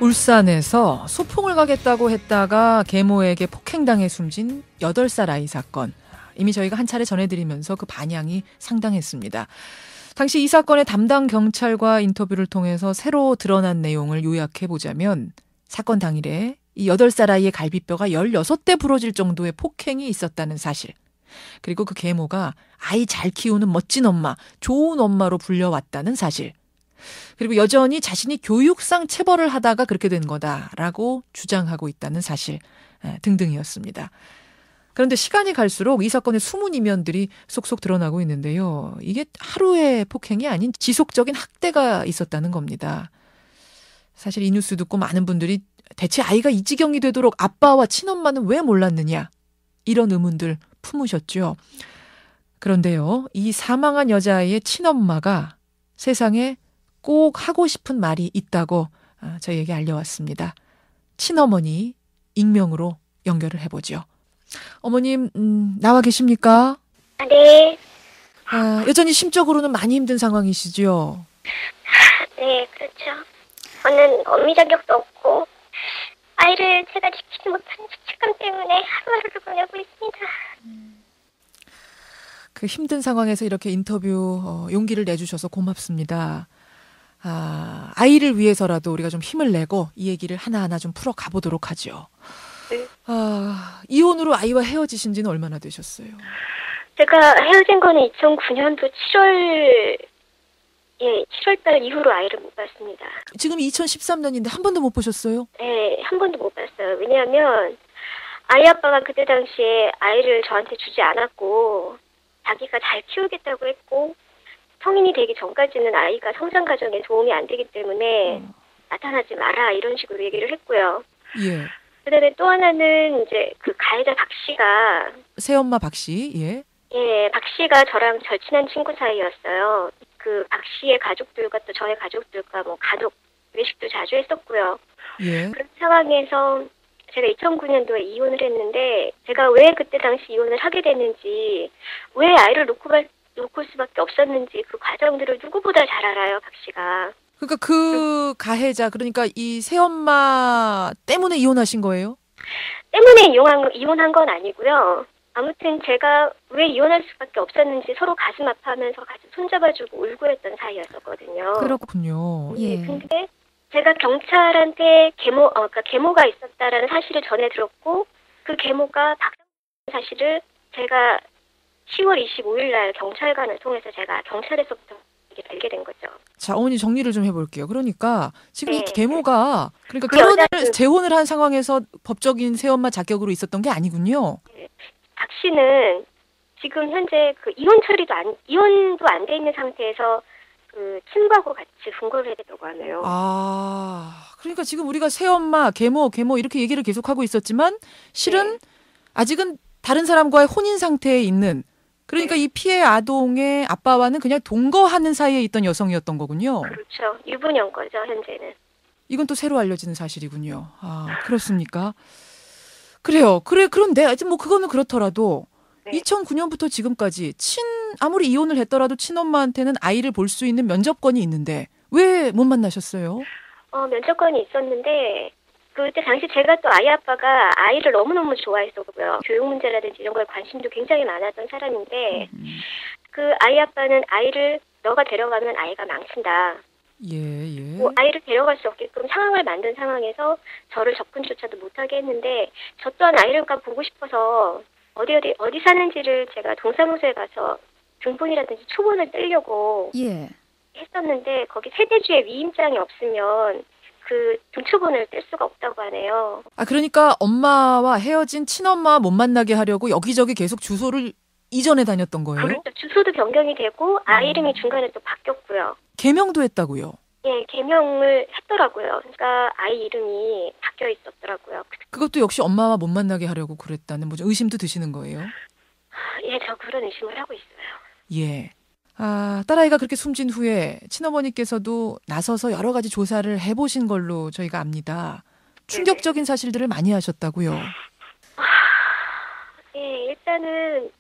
울산에서 소풍을 가겠다고 했다가 계모에게 폭행당해 숨진 8살 아이 사건. 이미 저희가 한 차례 전해드리면서 그 반향이 상당했습니다. 당시 이 사건의 담당 경찰과 인터뷰를 통해서 새로 드러난 내용을 요약해보자면 사건 당일에 이 8살 아이의 갈비뼈가 16대 부러질 정도의 폭행이 있었다는 사실. 그리고 그 계모가 아이 잘 키우는 멋진 엄마, 좋은 엄마로 불려왔다는 사실. 그리고 여전히 자신이 교육상 체벌을 하다가 그렇게 된 거다라고 주장하고 있다는 사실 등등이었습니다. 그런데 시간이 갈수록 이 사건의 숨은 이면들이 속속 드러나고 있는데요. 이게 하루의 폭행이 아닌 지속적인 학대가 있었다는 겁니다. 사실 이 뉴스 듣고 많은 분들이 대체 아이가 이 지경이 되도록 아빠와 친엄마는 왜 몰랐느냐 이런 의문들 품으셨죠. 그런데요. 이 사망한 여자아이의 친엄마가 세상에 꼭 하고 싶은 말이 있다고 저희에게 알려왔습니다. 친어머니 익명으로 연결을 해보죠. 어머님 나와 계십니까? 네. 여전히 심적으로는 많이 힘든 상황이시죠? 네, 그렇죠. 저는 어미 자격도 없고 아이를 제가 지키지 못하는 죄책감 때문에 하루하루를 보내고 있습니다. 그 힘든 상황에서 이렇게 인터뷰 용기를 내주셔서 고맙습니다. 아이를 위해서라도 우리가 좀 힘을 내고 이 얘기를 하나하나 좀 풀어 가보도록 하죠. 네. 이혼으로 아이와 헤어지신 지는 얼마나 되셨어요? 제가 헤어진 거는 2009년도 7월달 이후로 아이를 못 봤습니다. 지금 2013년인데 한 번도 못 보셨어요? 네, 한 번도 못 봤어요. 왜냐하면 아이 아빠가 그때 당시에 아이를 저한테 주지 않았고 자기가 잘 키우겠다고 했고 성인이 되기 전까지는 아이가 성장 과정에 도움이 안 되기 때문에 나타나지 마라 이런 식으로 얘기를 했고요. 예. 그다음에 또 하나는 이제 그 가해자 박 씨가 새엄마 박 씨, 예. 예, 박 씨가 저랑 절친한 친구 사이였어요. 그 박 씨의 가족들과 또 저의 가족들과 뭐 가족 외식도 자주 했었고요. 예. 그런 상황에서 제가 2009년도에 이혼을 했는데 제가 왜 그때 당시 이혼을 하게 됐는지 왜 아이를 놓고 수밖에 없었는지 그 과정들을 누구보다 잘 알아요, 박 씨가. 그러니까 그 가해자, 그러니까 이 새엄마 때문에 이혼하신 거예요? 때문에 이혼한 건 아니고요. 아무튼 제가 왜 이혼할 수밖에 없었는지 서로 가슴 아파하면서 같이 손잡아주고 울고 했던 사이였었거든요. 그렇군요. 예. 근데 제가 경찰한테 그러니까 계모가 있었다라는 사실을 전해 들었고 그 계모가 사실을 제가 10월 25일 날 경찰관을 통해서 제가 경찰에서부터 알게 된 거죠. 자, 어머니 정리를 좀 해볼게요. 그러니까 지금 네. 이 계모가 그러니까 그 재혼을 한 상황에서 법적인 새엄마 자격으로 있었던 게 아니군요. 박 씨는 지금 현재 그 이혼도 안 돼 있는 상태에서 그 친구하고 같이 분거를 해야 된다고 하네요. 그러니까 지금 우리가 새엄마, 계모 이렇게 얘기를 계속하고 있었지만 실은 아직은 다른 사람과의 혼인 상태에 있는 그러니까 이 피해 아동의 아빠와는 그냥 동거하는 사이에 있던 여성이었던 거군요. 그렇죠. 유부녀인 거죠, 현재는. 이건 또 새로 알려지는 사실이군요. 그렇습니까? 그래요. 그런데 아직 뭐 그거는 그렇더라도 2009년부터 지금까지 아무리 이혼을 했더라도 친엄마한테는 아이를 볼 수 있는 면접권이 있는데 왜 못 만나셨어요? 면접권이 있었는데 그때 당시 제가 또 아이 아빠가 아이를 너무너무 좋아했었고요. 교육 문제라든지 이런 거에 관심도 굉장히 많았던 사람인데 그 아이 아빠는 아이를 너가 데려가면 아이가 망친다. 예. 뭐 아이를 데려갈 수 없게끔 상황을 만든 상황에서 저를 접근조차도 못하게 했는데 저 또한 아이를 보고 싶어서 어디 사는지를 제가 동사무소에 가서 등본이라든지 초본을 떼려고 했었는데 거기 세대주의 위임장이 없으면 그 등초본을 뗄 수가 없다고 하네요. 그러니까 엄마와 헤어진 친엄마 못 만나게 하려고 여기저기 계속 주소를 이전해 다녔던 거예요? 그렇죠. 주소도 변경이 되고 아이 이름이 중간에 또 바뀌었고요. 개명도 했다고요? 예, 개명을 했더라고요. 그러니까 아이 이름이 바뀌어 있었더라고요. 그것도 역시 엄마와 못 만나게 하려고 그랬다는 뭐죠? 의심도 드시는 거예요? 예, 저 그런 의심을 하고 있어요. 예. 딸아이가 그렇게 숨진 후에 친어머니께서도 나서서 여러 가지 조사를 해보신 걸로 저희가 압니다. 충격적인 사실들을 많이 하셨다고요? 예, 일단은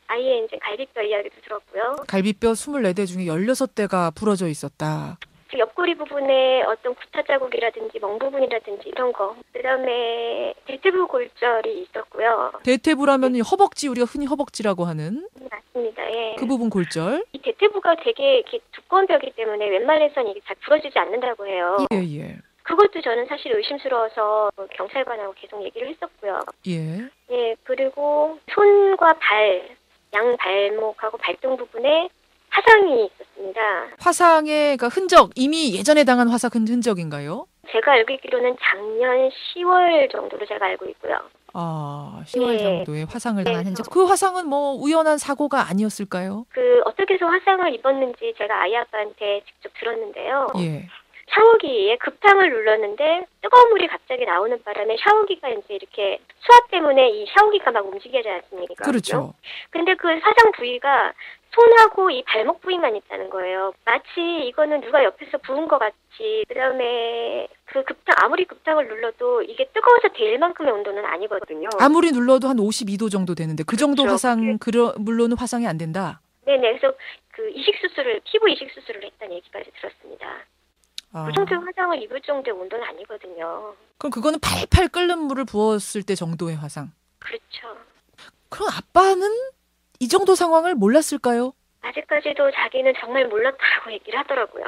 아이의 이제 갈비뼈 이야기도 들었고요. 갈비뼈 24대 중에 16대가 부러져 있었다. 그 옆구리 부분에 어떤 구타 자국이라든지 멍 부분이라든지 이런 거. 그다음에 대퇴부 골절이 있었고요. 대퇴부라면 허벅지, 우리가 흔히 허벅지라고 하는 맞습니다. 예. 그 부분 골절. 이 대퇴부가 되게 이렇게 두꺼운 벽이기 때문에 웬만해서는 이게 잘 부러지지 않는다고 해요. 예, 예. 그것도 저는 사실 의심스러워서 경찰관하고 계속 얘기를 했었고요. 예. 예, 그리고 손과 발, 양발목하고 발등 부분에 화상이 있었습니다. 화상의 그러니까 흔적, 이미 예전에 당한 화상 흔적인가요? 제가 알고 있기로는 작년 10월 정도로 제가 알고 있고요. 아, 10월 네. 정도의 화상을 당한 네. 흔적. 그 화상은 뭐 우연한 사고가 아니었을까요? 어떻게 해서 화상을 입었는지 제가 아이 아빠한테 직접 들었는데요. 예. 샤워기에 급탕을 눌렀는데 뜨거운 물이 갑자기 나오는 바람에 샤워기가 이제 이렇게 수압 때문에 이 샤워기가 막 움직이지 않습니까? 그렇죠. 근데 그 화상 부위가 손하고 이 발목 부위만 있다는 거예요. 마치 이거는 누가 옆에서 부은 것 같이. 그다음에 그 급탕, 아무리 급탕을 눌러도 이게 뜨거워서 데일 만큼의 온도는 아니거든요. 아무리 눌러도 한 52도 정도 되는데 그 정도 그렇죠. 화상, 물론은 화상이 안 된다. 네네. 그래서 그 피부 이식 수술을 했다는 얘기까지 들었습니다. 아. 그 정도의 화상을 입을 정도의 온도는 아니거든요. 그럼 그거는 팔팔 끓는 물을 부었을 때 정도의 화상. 그렇죠. 그럼 아빠는 이 정도 상황을 몰랐을까요? 아직까지도 자기는 정말 몰랐다고 얘기를 하더라고요.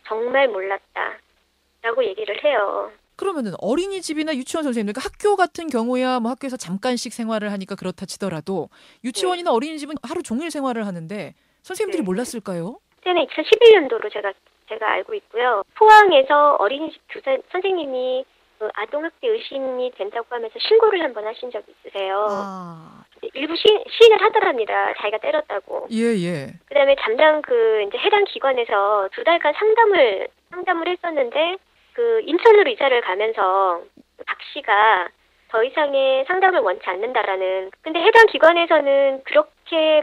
정말 몰랐다라고 얘기를 해요. 그러면은 어린이집이나 유치원 선생님, 그러니까 학교 같은 경우야 뭐 학교에서 잠깐씩 생활을 하니까 그렇다 치더라도 유치원이나 어린이집은 하루 종일 생활을 하는데 선생님들이 네. 몰랐을까요? 그때는 2011년도로 제가 알고 있고요. 포항에서 어린이집 교사 선생님이 그 아동학대 의심이 된다고 하면서 신고를 한번 하신 적이 있으세요. 아. 일부 시인을 하더랍니다. 자기가 때렸다고. 예, 예. 그다음에 담당 이제 해당 기관에서 2달간 상담을 했었는데 그 인천으로 이사를 가면서 박 씨가 더 이상의 상담을 원치 않는다라는. 근데 해당 기관에서는 그렇게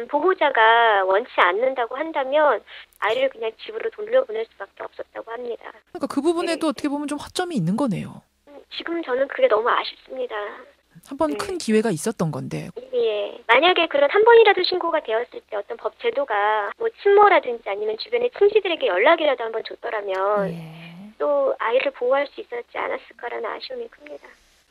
보호자가 원치 않는다고 한다면 아이를 그냥 집으로 돌려보낼 수밖에 없었다고 합니다. 그러니까 그 부분에도 네. 어떻게 보면 좀 허점이 있는 거네요. 지금 저는 그게 너무 아쉽습니다. 한번 네. 큰 기회가 있었던 건데. 예. 만약에 그런 한 번이라도 신고가 되었을 때 어떤 법 제도가 뭐 친모라든지 아니면 주변의 친지들에게 연락이라도 한번 줬더라면 예. 또 아이를 보호할 수 있었지 않았을까라는 아쉬움이 큽니다.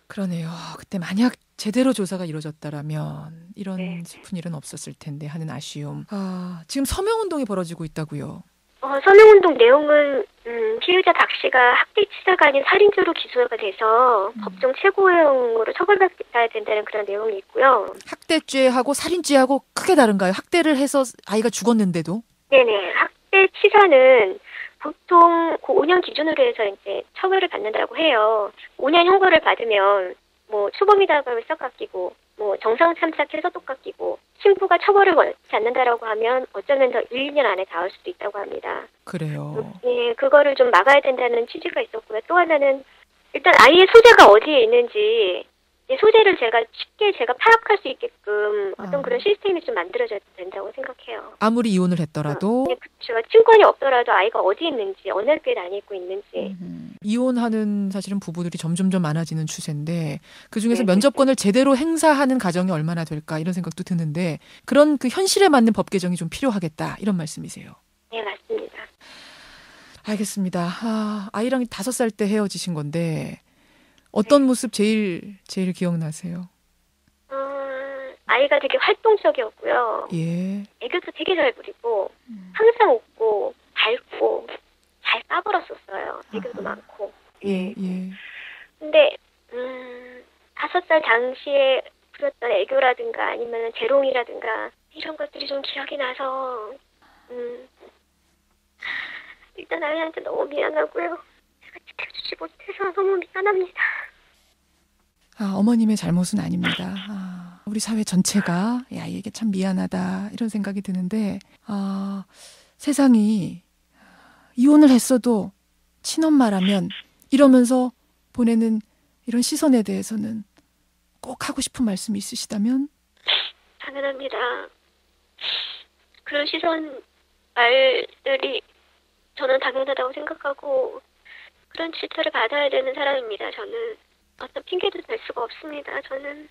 그러네요. 그때 만약 제대로 조사가 이루어졌다라면 이런 네. 슬픈 일은 없었을 텐데 하는 아쉬움. 아, 지금 서명운동이 벌어지고 있다고요. 서명운동 내용은 피해자 박 씨가 학대치사가 아닌 살인죄로 기소가 돼서 법정 최고형으로 처벌받아야 된다는 그런 내용이 있고요. 학대죄하고 살인죄하고 크게 다른가요? 학대를 해서 아이가 죽었는데도? 네네. 학대치사는 보통 그 5년 기준으로 해서 이제 처벌을 받는다고 해요. 5년 형벌을 받으면 뭐 초범이다고 하면 싹 깎이고 뭐 정상 참작해서 또 깎이고 신부가 처벌을 원치 않는다라고 하면 어쩌면 더 1, 2년 안에 닿을 수도 있다고 합니다. 그래요. 예, 그거를 좀 막아야 된다는 취지가 있었고요. 또 하나는 일단 아이의 소재가 어디에 있는지 소재를 쉽게 파악할 수 있게끔 어떤 그런 시스템이 좀 만들어져야 된다고 생각해요. 아무리 이혼을 했더라도 네, 그렇죠. 친권이 없더라도 아이가 어디 있는지 어느 학교에 다니고 있는지. 이혼하는 사실은 부부들이 점점점 많아지는 추세인데 그중에서 네, 면접권을 제대로 행사하는 가정이 얼마나 될까 이런 생각도 드는데 그런 그 현실에 맞는 법 개정이 좀 필요하겠다 이런 말씀이세요. 네, 맞습니다. 알겠습니다. 아이랑 5살 때 헤어지신 건데 어떤 모습 제일 기억나세요? 아이가 되게 활동적이었고요. 예. 애교도 되게 잘 부리고 항상 웃고 밝고 잘 까불었었어요. 애교도 많고. 예. 근데 5살 당시에 부렸던 애교라든가 아니면 재롱이라든가 이런 것들이 좀 기억이 나서 일단 아이한테 너무 미안하고요. 제가 지켜주지 못해서 너무 미안합니다. 어머님의 잘못은 아닙니다. 우리 사회 전체가 아이에게 참 미안하다 이런 생각이 드는데 세상이 이혼을 했어도 친엄마라면 이러면서 보내는 이런 시선에 대해서는 꼭 하고 싶은 말씀이 있으시다면? 당연합니다. 그런 말들이 저는 당연하다고 생각하고 그런 질타를 받아야 되는 사람입니다. 저는 어떤 핑계도 댈 수가 없습니다. 저는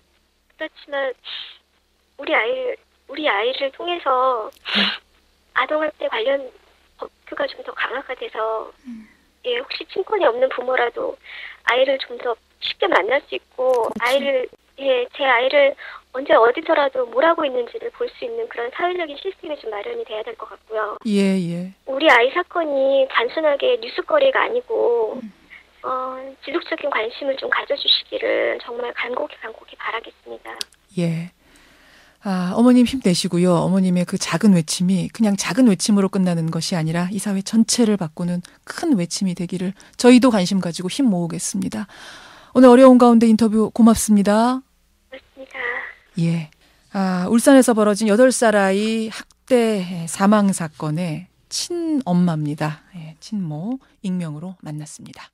그렇지만 우리 아이를 통해서 아동학대 관련 법규가 좀 더 강화가 돼서 예, 혹시 친권이 없는 부모라도 아이를 좀 더 쉽게 만날 수 있고 아이를 제 아이를 언제 어디서라도 뭘 하고 있는지를 볼 수 있는 그런 사회적인 시스템이 좀 마련이 돼야 될 것 같고요. 예, 예. 우리 아이 사건이 단순하게 뉴스거리가 아니고 지속적인 관심을 좀 가져주시기를 정말 간곡히 바라겠습니다. 예. 어머님 힘내시고요. 어머님의 그 작은 외침이 그냥 작은 외침으로 끝나는 것이 아니라 이 사회 전체를 바꾸는 큰 외침이 되기를 저희도 관심 가지고 힘 모으겠습니다. 오늘 어려운 가운데 인터뷰 고맙습니다. 고맙습니다. 예. 울산에서 벌어진 8살 아이 학대 사망 사건의 친엄마입니다. 예, 친모 익명으로 만났습니다.